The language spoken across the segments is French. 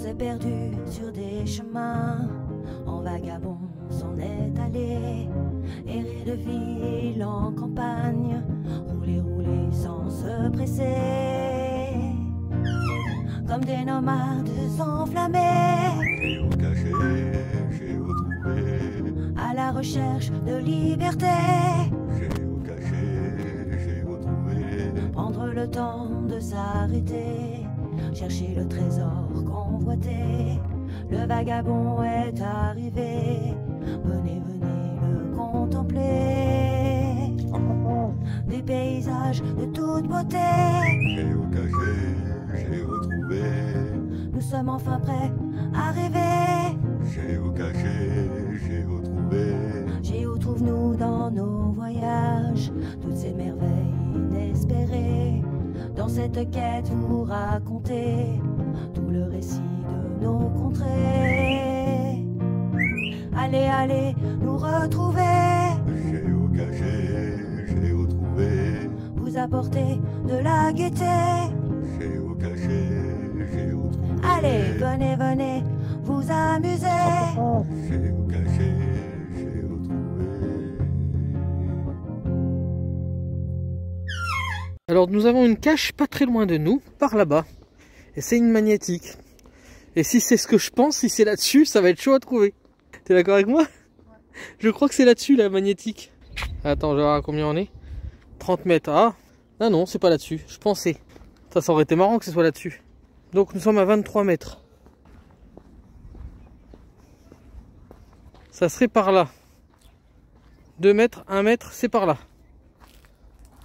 s'est perdu sur des chemins, en vagabond s'en est allé, errer de ville en campagne, rouler, rouler sans se presser, comme des nomades enflammés, Géocaché, géotrouvé, à la recherche de liberté. géocaché, géotrouvé, Prendre le temps de s'arrêter, chercher le trésor convoité. Le vagabond est arrivé, venez, venez le contempler. Des paysages de toute beauté, géocaché, géotrouvé, nous sommes enfin prêts à rêver. géocaché, géotrouvé, Géo trouve-nous dans nos voyages, toutes ces merveilles inespérées. Dans cette quête vous racontez tout le récit de nos contrées. Allez, allez nous retrouver, géocaché, géotrouvé, vous apporter de la gaieté. géocaché, géotrouvé, Allez, venez, venez vous amuser. géocaché, géotrouvé. Alors nous avons une cache pas très loin de nous, par là-bas. Et c'est une magnétique. Et si c'est ce que je pense, si c'est là-dessus, ça va être chaud à trouver. T'es d'accord avec moi? Ouais. Je crois que c'est là-dessus la magnétique. Attends, je vais voir à combien on est. 30 mètres. Ah non, c'est pas là-dessus. Je pensais. Ça aurait été marrant que ce soit là-dessus. Donc nous sommes à 23 mètres. Ça serait par là. 2 mètres, 1 mètre, c'est par là.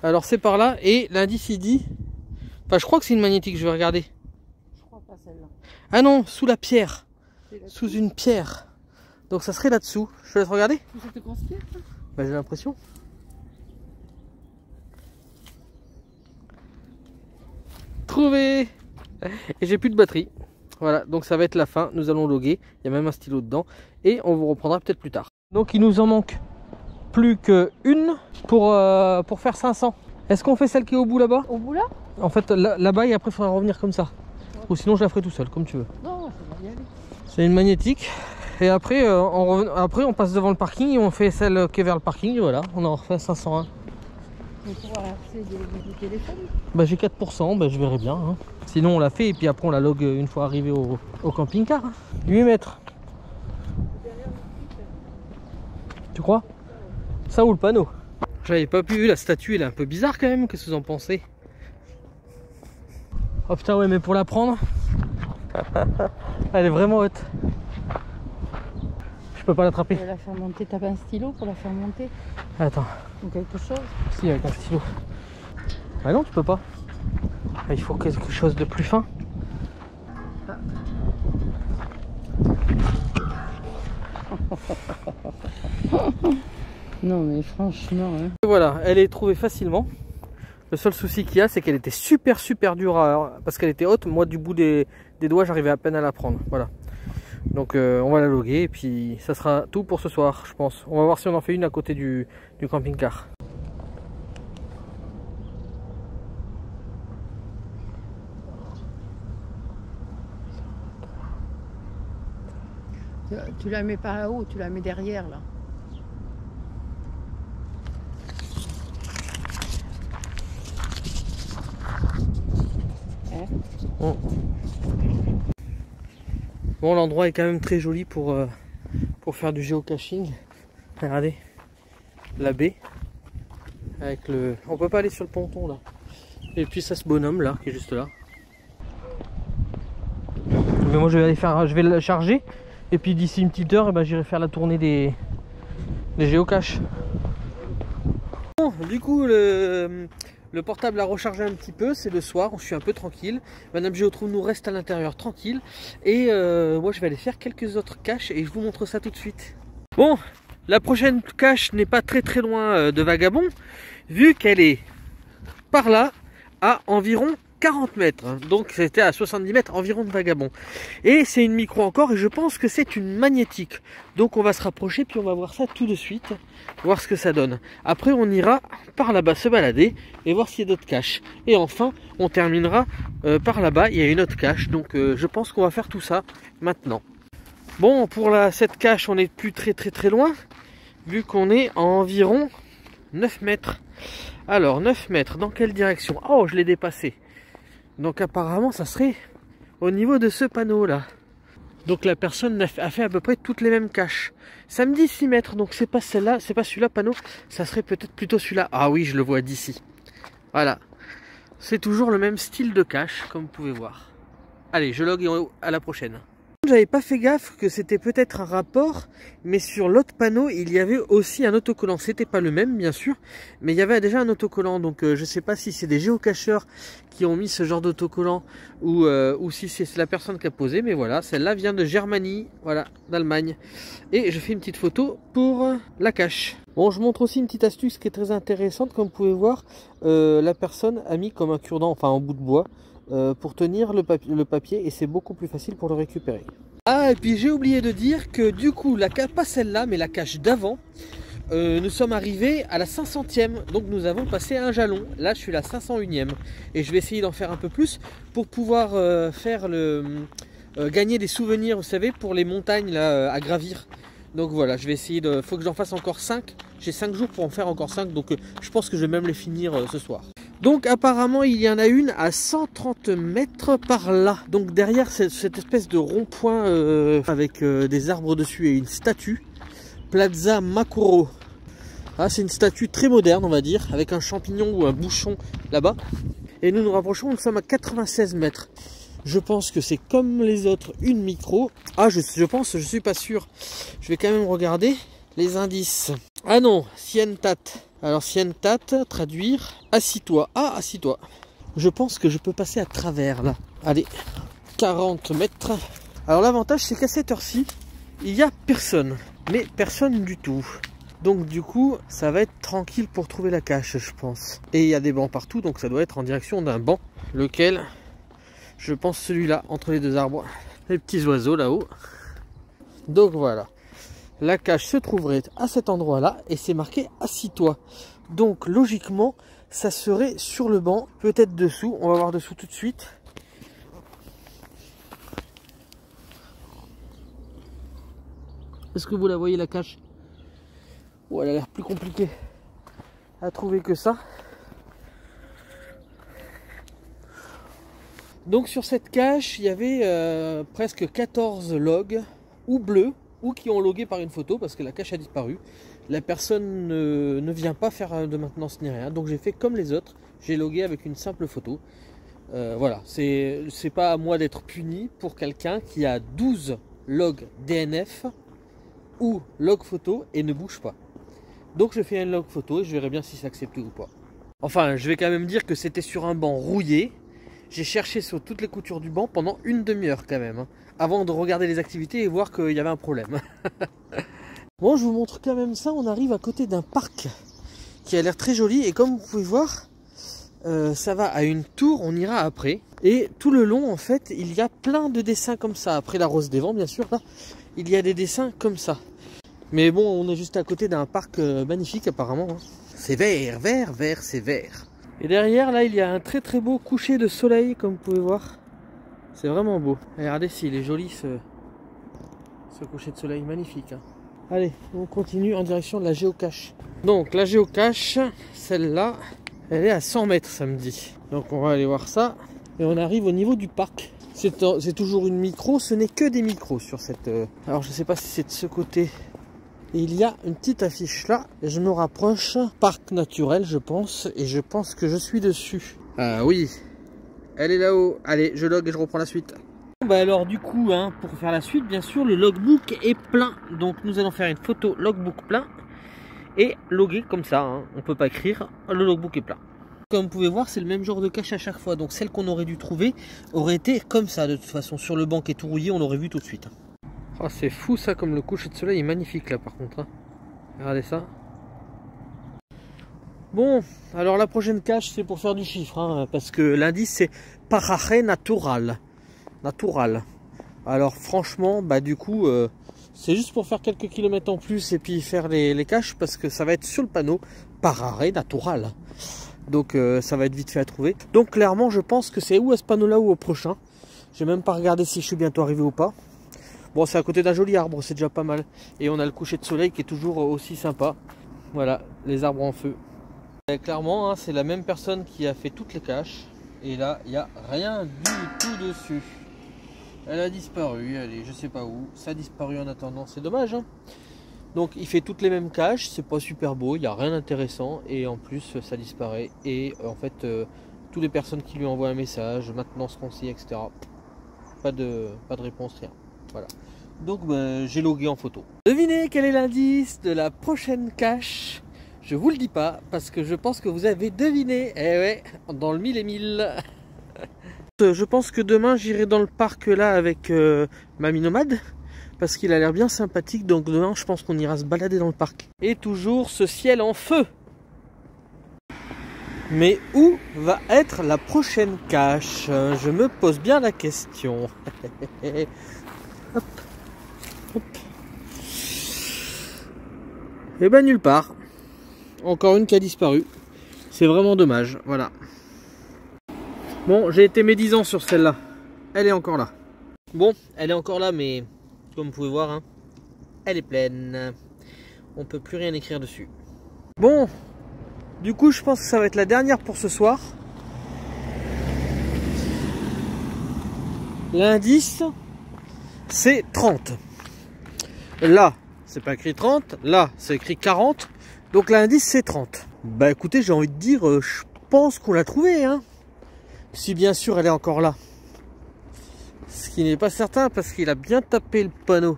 Alors c'est par là, et l'indice il dit... Enfin je crois que c'est une magnétique, je vais regarder. Je crois pas celle-là. Ah non, sous la pierre. Sous une pierre. Donc ça serait là-dessous. Je te laisse regarder. Ça te conspire, ça? Bah j'ai l'impression. Trouvé. Et j'ai plus de batterie. Voilà, donc ça va être la fin. Nous allons loguer. Il y a même un stylo dedans. Et on vous reprendra peut-être plus tard. Donc il nous en manque plus qu'une pour faire 500. Est-ce qu'on fait celle qui est au bout là-bas? Au bout là? En fait là-bas et après il faudra revenir comme ça. Ou sinon je la ferai tout seul, comme tu veux. Non, ça va y aller. C'est une magnétique. Et après, on passe devant le parking et on fait celle qui est vers le parking. Et voilà, on en refait 501. On pourra acheter du téléphone. Bah j'ai 4%, bah, je verrai bien. Hein. Sinon on la fait et puis après on la log une fois arrivé au camping-car. Hein. 8 mètres. Tu crois? Ça ou le panneau? J'avais pas vu, la statue elle est un peu bizarre quand même, qu'est-ce que vous en pensez? Oh putain ouais, mais pour la prendre, elle est vraiment haute. Je peux pas l'attraper. Tu vas la faire monter, t'as pas un stylo pour la faire monter? Attends. Ou quelque chose? Si, avec un stylo. Ah non, tu peux pas. Il faut quelque chose de plus fin. Ah. Non mais franchement hein. Et voilà, elle est trouvée facilement. Le seul souci qu'il y a, c'est qu'elle était super dure parce qu'elle était haute. Moi du bout des doigts j'arrivais à peine à la prendre. Voilà. Donc on va la loguer et puis ça sera tout pour ce soir je pense. On va voir si on en fait une à côté du camping-car. Tu la mets par là-haut, tu la mets derrière là. Hein? Bon, l'endroit est quand même très joli pour faire du géocaching. Regardez la baie avec le. On peut pas aller sur le ponton là. Et puis ça, ce bonhomme là qui est juste là. Mais moi je vais aller faire, je vais le charger et puis d'ici une petite heure, et ben, j'irai faire la tournée des géocaches. Bon, du coup le portable a rechargé un petit peu, c'est le soir, je suis un peu tranquille. Madame Géo nous reste à l'intérieur tranquille. Et moi je vais aller faire quelques autres caches et je vous montre ça tout de suite. Bon, la prochaine cache n'est pas très loin de Vagabond, vu qu'elle est par là à environ 40 mètres, hein. Donc c'était à 70 mètres environ de Vagabond. Et c'est une micro encore, et je pense que c'est une magnétique. Donc on va se rapprocher, puis on va voir ça tout de suite, voir ce que ça donne. Après on ira par là-bas se balader, et voir s'il y a d'autres caches. Et enfin, on terminera par là-bas, il y a une autre cache, donc je pense qu'on va faire tout ça maintenant. Bon, pour cette cache, on n'est plus très loin, vu qu'on est à environ 9 mètres. Alors, 9 mètres, dans quelle direction? Oh, je l'ai dépassé. Donc apparemment, ça serait au niveau de ce panneau-là. Donc la personne a fait à peu près toutes les mêmes caches. Ça me dit 6 mètres, donc c'est pas celle-là, c'est pas celui-là, panneau. Ça serait peut-être plutôt celui-là. Ah oui, je le vois d'ici. Voilà. C'est toujours le même style de cache, comme vous pouvez voir. Allez, je log et à la prochaine. J'avais pas fait gaffe que c'était peut-être un rapport, mais sur l'autre panneau il y avait aussi un autocollant. C'était pas le même bien sûr, mais il y avait déjà un autocollant. Donc je sais pas si c'est des géocacheurs qui ont mis ce genre d'autocollant ou si c'est la personne qui a posé, mais voilà, celle-là vient de Germanie, voilà, d'Allemagne. Et je fais une petite photo pour la cache. Bon, je montre aussi une petite astuce qui est très intéressante. Comme vous pouvez voir, la personne a mis comme un cure-dent, enfin en bout de bois, pour tenir le papier, et c'est beaucoup plus facile pour le récupérer. Ah, et puis j'ai oublié de dire que du coup, pas celle-là, mais la cache d'avant, nous sommes arrivés à la 500e, donc nous avons passé un jalon. Là, je suis la 501e, et je vais essayer d'en faire un peu plus pour pouvoir faire gagner des souvenirs, vous savez, pour les montagnes là, à gravir. Donc voilà, je vais essayer de... faut que j'en fasse encore 5. J'ai 5 jours pour en faire encore 5, donc je pense que je vais même les finir ce soir. Donc apparemment il y en a une à 130 mètres par là. Donc derrière cette espèce de rond-point avec des arbres dessus et une statue. Plaza Makuro. Ah, c'est une statue très moderne on va dire, avec un champignon ou un bouchon là-bas. Et nous nous rapprochons, nous sommes à 96 mètres. Je pense que c'est comme les autres, une micro. Ah, je pense, je suis pas sûr. Je vais quand même regarder les indices. Ah non, Sientat. Alors Sientat, traduire, assis-toi. Ah, assis-toi. Je pense que je peux passer à travers là. Allez, 40 mètres. Alors l'avantage, c'est qu'à cette heure-ci, il n'y a personne. Mais personne du tout. Donc du coup, ça va être tranquille pour trouver la cache, je pense. Et il y a des bancs partout, donc ça doit être en direction d'un banc. Lequel? Je pense celui-là, entre les deux arbres. Les petits oiseaux là-haut. Donc voilà. La cache se trouverait à cet endroit-là et c'est marqué « Assis-toi ». Donc logiquement, ça serait sur le banc, peut-être dessous. On va voir dessous tout de suite. Est-ce que vous la voyez la cache? Oh, elle a l'air plus compliquée à trouver que ça. Donc sur cette cache, il y avait presque 14 logs, ou bleus, ou qui ont logué par une photo, parce que la cache a disparu. La personne ne vient pas faire de maintenance ni rien, donc j'ai fait comme les autres, j'ai logué avec une simple photo. Voilà, c'est pas à moi d'être puni pour quelqu'un qui a 12 logs DNF ou log photo et ne bouge pas. Donc je fais un log photo et je verrai bien si c'est accepté ou pas. Enfin, je vais quand même dire que c'était sur un banc rouillé. J'ai cherché sur toutes les coutures du banc pendant une demi-heure quand même, hein, avant de regarder les activités et voir qu'il y avait un problème. Bon, je vous montre quand même ça. On arrive à côté d'un parc qui a l'air très joli. Et comme vous pouvez voir, ça va à une tour, on ira après. Et tout le long, en fait, il y a plein de dessins comme ça. Après la rose des vents, bien sûr, là, il y a des dessins comme ça. Mais bon, on est juste à côté d'un parc magnifique apparemment. Hein. C'est vert, vert, vert, c'est vert. Et derrière, là, il y a un très très beau coucher de soleil, comme vous pouvez voir. C'est vraiment beau. Et regardez s'il est joli ce coucher de soleil, magnifique. Hein. Allez, on continue en direction de la géocache. Donc, la géocache, celle-là, elle est à 100 mètres, ça me dit. Donc, on va aller voir ça. Et on arrive au niveau du parc. C'est toujours une micro, ce n'est que des micros sur cette... Alors, je ne sais pas si c'est de ce côté... Et il y a une petite affiche là, et je me rapproche, parc naturel je pense, et je pense que je suis dessus. Ah oui, elle est là-haut. Allez, je log et je reprends la suite. Bah alors du coup, hein, pour faire la suite, bien sûr, le logbook est plein. Donc nous allons faire une photo logbook plein et loguer comme ça, hein. On peut pas écrire, le logbook est plein. Comme vous pouvez voir, c'est le même genre de cache à chaque fois. Donc celle qu'on aurait dû trouver aurait été comme ça de toute façon. Sur le banc qui est tout rouillé, on l'aurait vu tout de suite. Oh, c'est fou ça, comme le coucher de soleil est magnifique là par contre. Hein. Regardez ça. Bon, alors la prochaine cache c'est pour faire du chiffre, hein, parce que l'indice c'est paraje natural. Natural. Alors franchement, bah du coup, c'est juste pour faire quelques kilomètres en plus et puis faire les caches, parce que ça va être sur le panneau paraje natural. Donc ça va être vite fait à trouver. Donc clairement je pense que c'est ou à ce panneau là ou au prochain. J'ai même pas regardé si je suis bientôt arrivé ou pas. Bon, c'est à côté d'un joli arbre, c'est déjà pas mal. Et on a le coucher de soleil qui est toujours aussi sympa. Voilà, les arbres en feu. Et clairement, hein, c'est la même personne qui a fait toutes les caches. Et là, il n'y a rien du tout dessus. Elle a disparu, elle est je sais pas où. Ça a disparu en attendant, c'est dommage. Hein. Donc il fait toutes les mêmes caches, c'est pas super beau, il n'y a rien d'intéressant. Et en plus, ça disparaît. Et en fait, toutes les personnes qui lui envoient un message, maintenance conseillée, etc. Pas de réponse, rien. Voilà. Donc ben, j'ai logué en photo. Devinez quel est l'indice de la prochaine cache? Je vous le dis pas parce que je pense que vous avez deviné. Eh ouais, dans le 1000 et 1000. Je pense que demain j'irai dans le parc là avec Mamie Nomade parce qu'il a l'air bien sympathique. Donc demain je pense qu'on ira se balader dans le parc. Et toujours ce ciel en feu. Mais où va être la prochaine cache? Je me pose bien la question. Hop. Hop. Et ben nulle part. Encore une qui a disparu. C'est vraiment dommage. Voilà. Bon, j'ai été médisant sur celle-là. Elle est encore là. Bon, elle est encore là, mais comme vous pouvez voir, hein, elle est pleine. On peut plus rien écrire dessus. Bon, du coup, je pense que ça va être la dernière pour ce soir. L'indice, c'est 30. Là, c'est pas écrit 30. Là, c'est écrit 40. Donc l'indice, c'est 30. Bah écoutez, j'ai envie de dire, je pense qu'on l'a trouvé, hein. Si bien sûr elle est encore là. Ce qui n'est pas certain parce qu'il a bien tapé le panneau.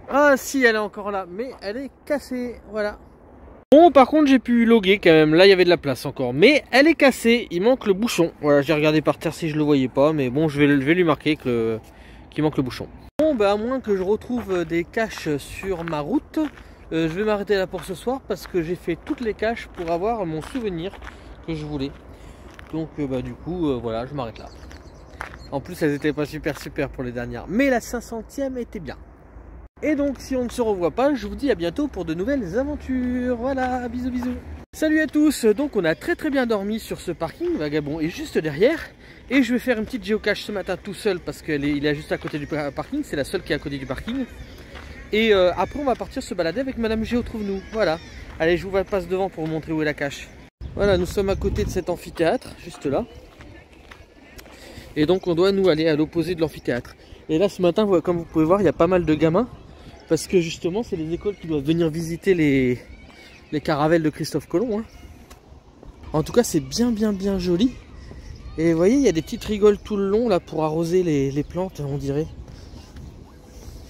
Ah si, elle est encore là, mais elle est cassée, voilà. Bon, par contre j'ai pu loguer quand même, là il y avait de la place encore. Mais elle est cassée, il manque le bouchon. Voilà, j'ai regardé par terre si je le voyais pas, mais bon, je vais lui marquer qu'il manque le bouchon. Bon, bah à moins que je retrouve des caches sur ma route, je vais m'arrêter là pour ce soir parce que j'ai fait toutes les caches pour avoir mon souvenir que je voulais. Donc bah du coup voilà, je m'arrête là. En plus elles étaient pas super pour les dernières, mais la 500e était bien. Et donc si on ne se revoit pas, je vous dis à bientôt pour de nouvelles aventures. Voilà, bisous bisous. Salut à tous, donc on a très bien dormi sur ce parking. Vagabond est juste derrière. Et je vais faire une petite géocache ce matin tout seul parce qu'il est juste à côté du parking. C'est la seule qui est à côté du parking. Et après on va partir se balader avec Madame Géo Trouve-nous. Voilà. Allez, je vous passe devant pour vous montrer où est la cache. Voilà, nous sommes à côté de cet amphithéâtre, juste là. Et donc on doit nous aller à l'opposé de l'amphithéâtre. Et là ce matin, comme vous pouvez voir, il y a pas mal de gamins. Parce que justement, c'est les écoles qui doivent venir visiter les caravelles de Christophe Colomb. Hein. En tout cas, c'est bien joli. Et vous voyez, il y a des petites rigoles tout le long là pour arroser les plantes, on dirait.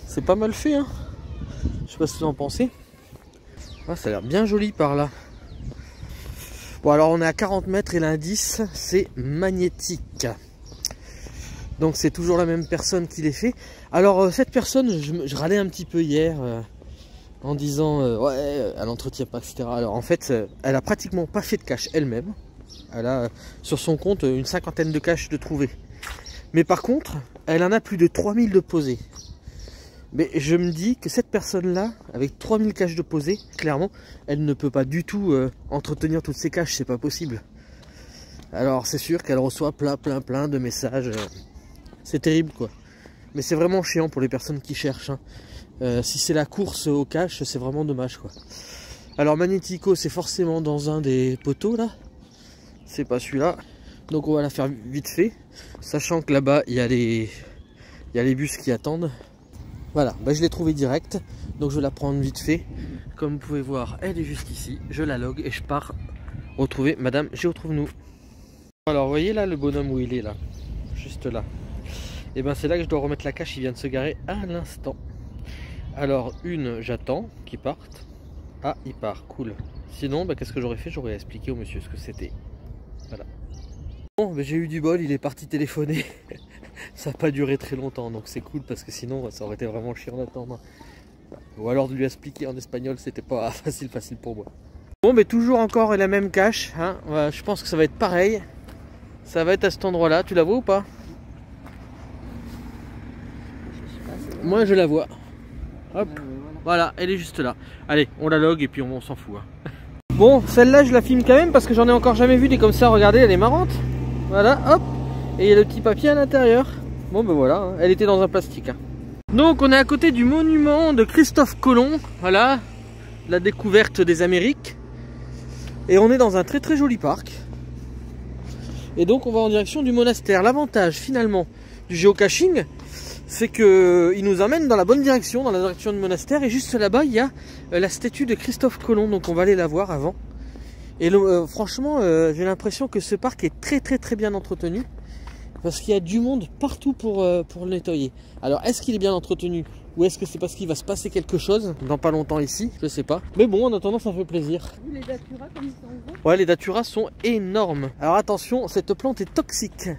C'est pas mal fait, hein. Je sais pas ce que vous en pensez. Ah, ça a l'air bien joli par là. Bon, alors on est à 40 mètres et l'indice, c'est magnétique. Donc c'est toujours la même personne qui les fait. Alors cette personne, je râlais un petit peu hier en disant ouais, elle n'entretient pas, etc. Alors en fait, elle a pratiquement pas fait de cache elle-même. Elle a sur son compte une 50aine de caches de trouvées. Mais par contre, elle en a plus de 3000 de posées. Mais je me dis que cette personne-là, avec 3000 caches de posées, clairement, elle ne peut pas du tout entretenir toutes ces caches, c'est pas possible. Alors c'est sûr qu'elle reçoit plein de messages. C'est terrible quoi. Mais c'est vraiment chiant pour les personnes qui cherchent. Hein. Si c'est la course aux caches, c'est vraiment dommage quoi. Alors Magnético, c'est forcément dans un des poteaux là. C'est pas celui-là. Donc on va la faire vite fait. Sachant que là-bas, il y a les bus qui attendent. Voilà, bah, je l'ai trouvé direct. Donc je vais la prendre vite fait. Comme vous pouvez voir, elle est juste ici. Je la log et je pars retrouver Madame Géo Trouve-nous. Alors vous voyez là le bonhomme où il est là. Juste là. Et ben c'est là que je dois remettre la cache, il vient de se garer à l'instant. Alors j'attends qu'il parte. Ah, il part, cool. Sinon, bah, qu'est-ce que j'aurais fait? J'aurais expliqué au monsieur ce que c'était. Voilà. Bon, bah, j'ai eu du bol, il est parti téléphoner. Ça n'a pas duré très longtemps, donc c'est cool parce que sinon ça aurait été vraiment chiant d'attendre. Ou alors de lui expliquer en espagnol, c'était pas facile pour moi. Bon, mais toujours encore la même cache, hein. Voilà, je pense que ça va être pareil. Ça va être à cet endroit-là. Tu la vois ou pas? Moi, je la vois. Hop, voilà, elle est juste là. Allez, on la log et puis on s'en fout. Hein. Bon, celle-là, je la filme quand même parce que j'en ai encore jamais vu des comme ça. Regardez, elle est marrante. Voilà, hop. Et il y a le petit papier à l'intérieur. Bon, ben voilà, hein. Elle était dans un plastique. Hein. Donc, on est à côté du monument de Christophe Colomb. Voilà, la découverte des Amériques. Et on est dans un très très joli parc. Et donc, on va en direction du monastère. L'avantage, finalement, du géocaching, c'est qu'il nous emmène dans la bonne direction, dans la direction du monastère. Et juste là-bas, il y a la statue de Christophe Colomb. Donc on va aller la voir avant. Et franchement, j'ai l'impression que ce parc est très très très bien entretenu. Parce qu'il y a du monde partout pour le nettoyer. Alors, est-ce qu'il est bien entretenu? Ou est-ce que c'est parce qu'il va se passer quelque chose dans pas longtemps ici? Je sais pas. Mais bon, en attendant, ça fait plaisir. Les daturas, comme ils sont gros. Ouais, les daturas sont énormes. Alors attention, cette plante est toxique.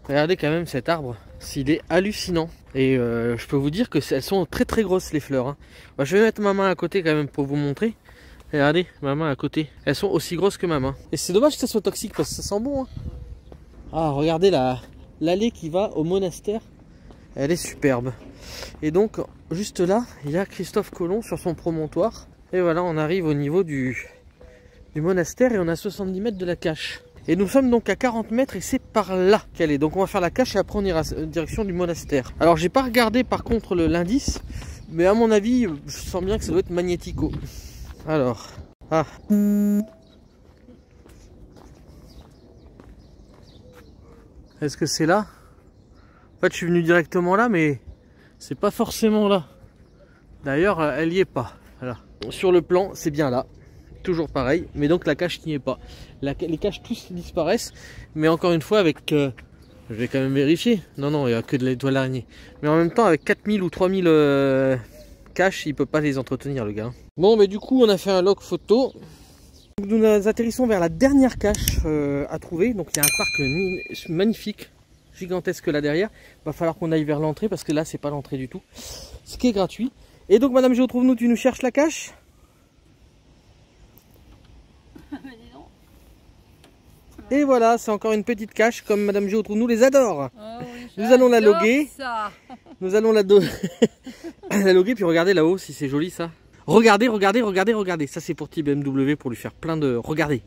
Regardez quand même cet arbre. Il est hallucinant. Et je peux vous dire que elles sont très très grosses les fleurs. Hein. Bah, je vais mettre ma main à côté quand même pour vous montrer. Regardez, ma main à côté. Elles sont aussi grosses que ma main. Et c'est dommage que ça soit toxique parce que ça sent bon. Hein. Ah, regardez l'allée qui va au monastère. Elle est superbe. Et donc, juste là, il y a Christophe Colomb sur son promontoire. Et voilà, on arrive au niveau du monastère et on a 70 mètres de la cache. Et nous sommes donc à 40 mètres et c'est par là qu'elle est. Donc on va faire la cache et après on ira en direction du monastère. Alors j'ai pas regardé par contre l'indice, mais à mon avis, je sens bien que ça doit être magnético. Alors, ah. Est-ce que c'est là? En fait je suis venu directement là, mais c'est pas forcément là. D'ailleurs elle y est pas. Voilà. Sur le plan c'est bien là. Toujours pareil, mais donc la cache n'y est pas. Les caches tous disparaissent, mais encore une fois avec, je vais quand même vérifier, non il n'y a que de l'étoile araignée, mais en même temps avec 4000 ou 3000 caches, il peut pas les entretenir le gars. Bon, mais du coup on a fait un log photo. Nous atterrissons vers la dernière cache à trouver. Donc il y a un parc magnifique, gigantesque là derrière. Il va falloir qu'on aille vers l'entrée parce que là c'est pas l'entrée du tout, ce qui est gratuit. Et donc Madame Géo, trouve-nous, tu nous cherches la cache? Et voilà, c'est encore une petite cache comme Madame Géo nous les adore. Oh oui, nous allons la loguer. Ça. Nous allons la loguer, puis regardez là-haut si c'est joli ça. Regardez, regardez, regardez, regardez. Ça c'est pour Type BMW pour lui faire plein de... Regardez.